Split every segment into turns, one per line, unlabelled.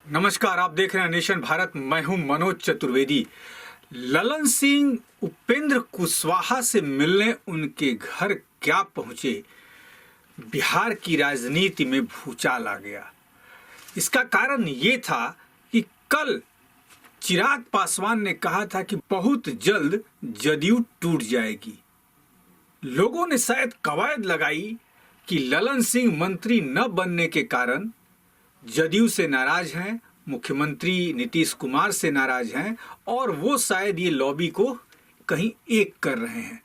नमस्कार, आप देख रहे हैं नेशन भारत। मैं हूं मनोज चतुर्वेदी। ललन सिंह उपेंद्र कुशवाहा से मिलने उनके घर क्या पहुंचे, बिहार की राजनीति में भूचाल आ गया। इसका कारण ये था कि कल चिराग पासवान ने कहा था कि बहुत जल्द जदयू टूट जाएगी। लोगों ने शायद कवायद लगाई कि ललन सिंह मंत्री न बनने के कारण जदयू से नाराज हैं, मुख्यमंत्री नीतीश कुमार से नाराज हैं और वो शायद ये लॉबी को कहीं एक कर रहे हैं।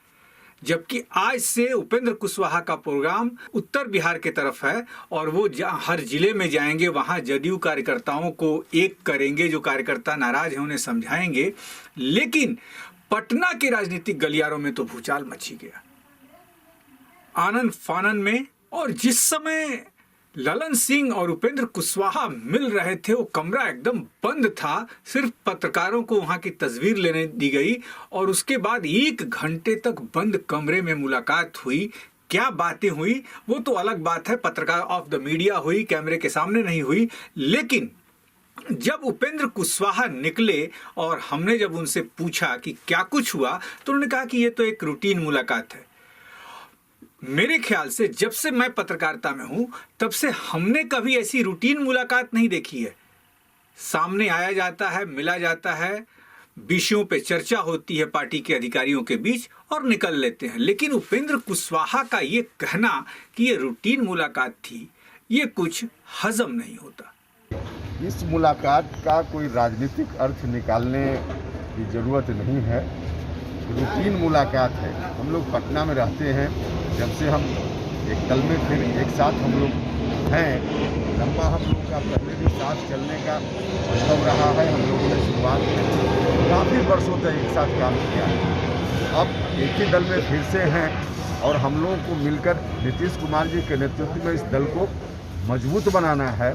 जबकि आज से उपेंद्र कुशवाहा का प्रोग्राम उत्तर बिहार के तरफ है और वो हर जिले में जाएंगे, वहां जदयू कार्यकर्ताओं को एक करेंगे, जो कार्यकर्ता नाराज हैं उन्हें समझाएंगे। लेकिन पटना के राजनीतिक गलियारों में तो भूचाल मची गया आनन फानन में। और जिस समय ललन सिंह और उपेंद्र कुशवाहा मिल रहे थे, वो कमरा एकदम बंद था, सिर्फ पत्रकारों को वहां की तस्वीर लेने दी गई और उसके बाद 1 घंटे तक बंद कमरे में मुलाकात हुई। क्या बातें हुई वो तो अलग बात है, पत्रकार ऑफ द मीडिया हुई, कैमरे के सामने नहीं हुई। लेकिन जब उपेंद्र कुशवाहा निकले और हमने जब उनसे पूछा कि क्या कुछ हुआ, तो उन्होंने कहा कि ये तो एक रूटीन मुलाकात है। मेरे ख्याल से जब से मैं पत्रकारिता में हूं तब से हमने कभी ऐसी रूटीन मुलाकात नहीं देखी है। सामने आया जाता है, मिला जाता है, विषयों पे चर्चा होती है पार्टी के अधिकारियों के बीच और निकल लेते हैं। लेकिन उपेंद्र कुशवाहा का ये कहना कि ये रूटीन मुलाकात थी, ये कुछ हजम नहीं होता।
इस मुलाकात का कोई राजनीतिक अर्थ निकालने की जरूरत नहीं है। रूटीन मुलाकात है। हम लोग पटना में रहते हैं, जब से हम एक दल में फिर एक साथ हम लोग हैं। लंबा हम लोग का पहले भी साथ चलने का अनुभव रहा है। हम लोगों ने शुरुआत में काफ़ी वर्षों तक एक साथ काम किया है। अब एक ही दल में फिर से हैं और हम लोगों को मिलकर नीतीश कुमार जी के नेतृत्व में इस दल को मजबूत बनाना है।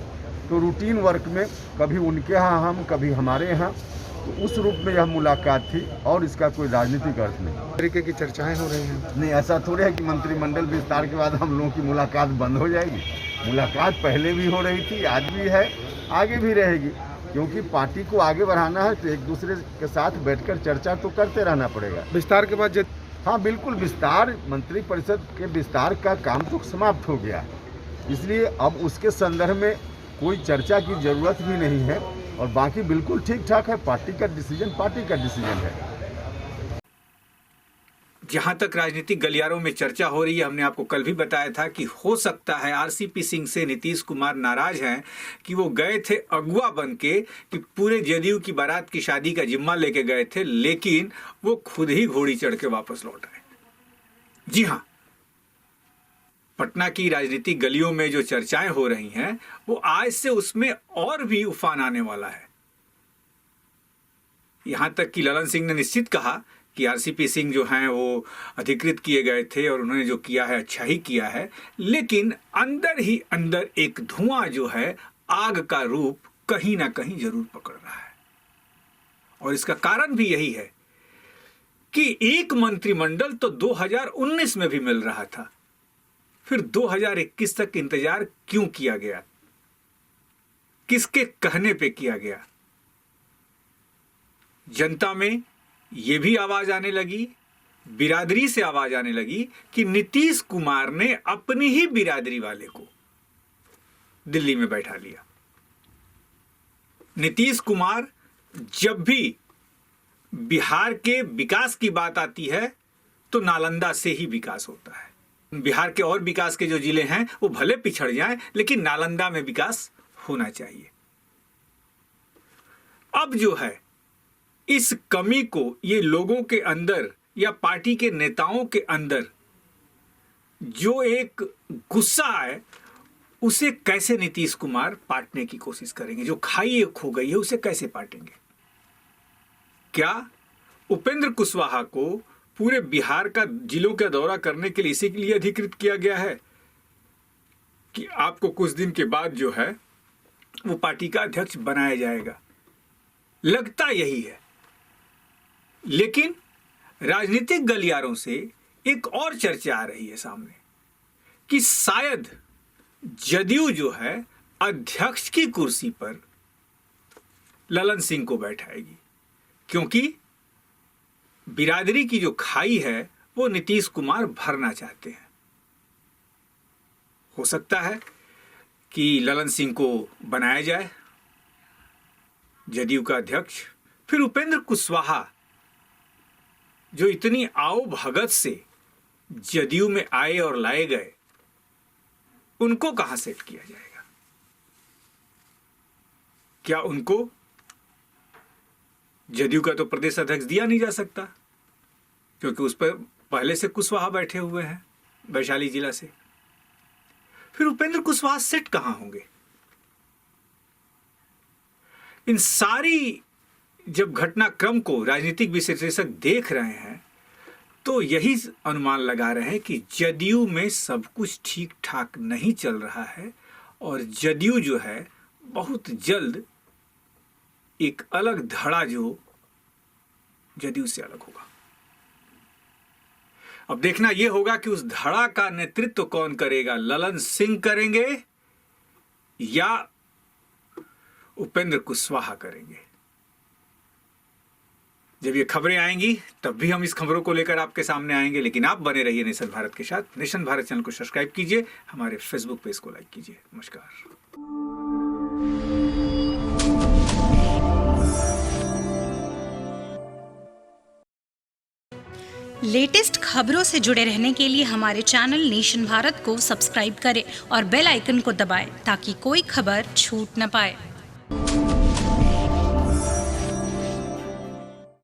तो रूटीन वर्क में कभी उनके यहाँ हम, कभी हमारे यहाँ, तो उस रूप में यह मुलाकात थी और इसका कोई राजनीतिक अर्थ नहीं।
तरीके की चर्चाएं हो रही हैं।
नहीं, ऐसा थोड़ी है कि मंत्रिमंडल विस्तार के बाद हम लोगों की मुलाकात बंद हो जाएगी। मुलाकात पहले भी हो रही थी, आज भी है, आगे भी रहेगी। क्योंकि पार्टी को आगे बढ़ाना है तो एक दूसरे के साथ बैठकर चर्चा तो करते रहना पड़ेगा।
विस्तार के बाद
हाँ बिल्कुल, विस्तार, मंत्रिपरिषद के विस्तार का काम तो समाप्त हो गया, इसलिए अब उसके संदर्भ में कोई चर्चा की जरूरत भी नहीं है और बाकी बिल्कुल ठीक ठाक है। पार्टी का डिसीजन है।
जहां तक राजनीतिक गलियारों में चर्चा हो रही है, हमने आपको कल भी बताया था कि हो सकता है आरसीपी सिंह से नीतीश कुमार नाराज हैं कि वो गए थे अगुआ बन के, कि पूरे जदयू की बारात की शादी का जिम्मा लेके गए थे, लेकिन वो खुद ही घोड़ी चढ़ के वापस लौट आए। जी हां, पटना की राजनीतिक गलियों में जो चर्चाएं हो रही हैं वो आज से उसमें और भी उफान आने वाला है। यहां तक कि ललन सिंह ने निश्चित कहा कि आरसीपी सिंह जो हैं वो अधिकृत किए गए थे और उन्होंने जो किया है अच्छा ही किया है। लेकिन अंदर ही अंदर एक धुआं जो है, आग का रूप कहीं ना कहीं जरूर पकड़ रहा है। और इसका कारण भी यही है कि एक मंत्रिमंडल तो 2019 में भी मिल रहा था, फिर 2021 तक इंतजार क्यों किया गया, किसके कहने पे किया गया? जनता में यह भी आवाज आने लगी, बिरादरी से आवाज आने लगी कि नीतीश कुमार ने अपनी ही बिरादरी वाले को दिल्ली में बैठा लिया। नीतीश कुमार जब भी बिहार के विकास की बात आती है तो नालंदा से ही विकास होता है। बिहार के और विकास के जो जिले हैं वो भले पिछड़ जाएं, लेकिन नालंदा में विकास होना चाहिए। अब जो है, इस कमी को ये लोगों के अंदर या पार्टी के नेताओं के अंदर जो एक गुस्सा है, उसे कैसे नीतीश कुमार पाटने की कोशिश करेंगे? जो खाई खो गई है उसे कैसे पाटेंगे? क्या उपेंद्र कुशवाहा को पूरे बिहार का जिलों का दौरा करने के लिए इसी के लिए अधिकृत किया गया है कि आपको कुछ दिन के बाद जो है वो पार्टी का अध्यक्ष बनाया जाएगा? लगता यही है। लेकिन राजनीतिक गलियारों से एक और चर्चा आ रही है सामने कि शायद जदयू जो है अध्यक्ष की कुर्सी पर ललन सिंह को बैठाएगी, क्योंकि बिरादरी की जो खाई है वो नीतीश कुमार भरना चाहते हैं। हो सकता है कि ललन सिंह को बनाया जाए जदयू का अध्यक्ष, फिर उपेंद्र कुशवाहा जो इतनी आओ भगत से जदयू में आए और लाए गए, उनको कहां सेट किया जाएगा? क्या उनको जदयू का तो प्रदेश अध्यक्ष दिया नहीं जा सकता, क्योंकि उस पर पहले से कुशवाहा बैठे हुए हैं वैशाली जिला से। फिर उपेंद्र कुशवाहा सेट कहां होंगे? इन सारी जब घटनाक्रम को राजनीतिक विश्लेषक देख रहे हैं तो यही अनुमान लगा रहे हैं कि जदयू में सब कुछ ठीक ठाक नहीं चल रहा है और जदयू जो है बहुत जल्द एक अलग धड़ा जो जदयू से अलग होगा। अब देखना यह होगा कि उस धड़ा का नेतृत्व कौन करेगा, ललन सिंह करेंगे या उपेंद्र कुशवाहा करेंगे। जब ये खबरें आएंगी तब भी हम इस खबरों को लेकर आपके सामने आएंगे, लेकिन आप बने रहिए नेशन भारत के साथ। नेशन भारत चैनल को सब्सक्राइब कीजिए, हमारे फेसबुक पेज को लाइक कीजिए। नमस्कार।
लेटेस्ट खबरों से जुड़े रहने के लिए हमारे चैनल नेशन भारत को सब्सक्राइब करें और बेल आइकन को दबाएं ताकि कोई खबर छूट न पाए।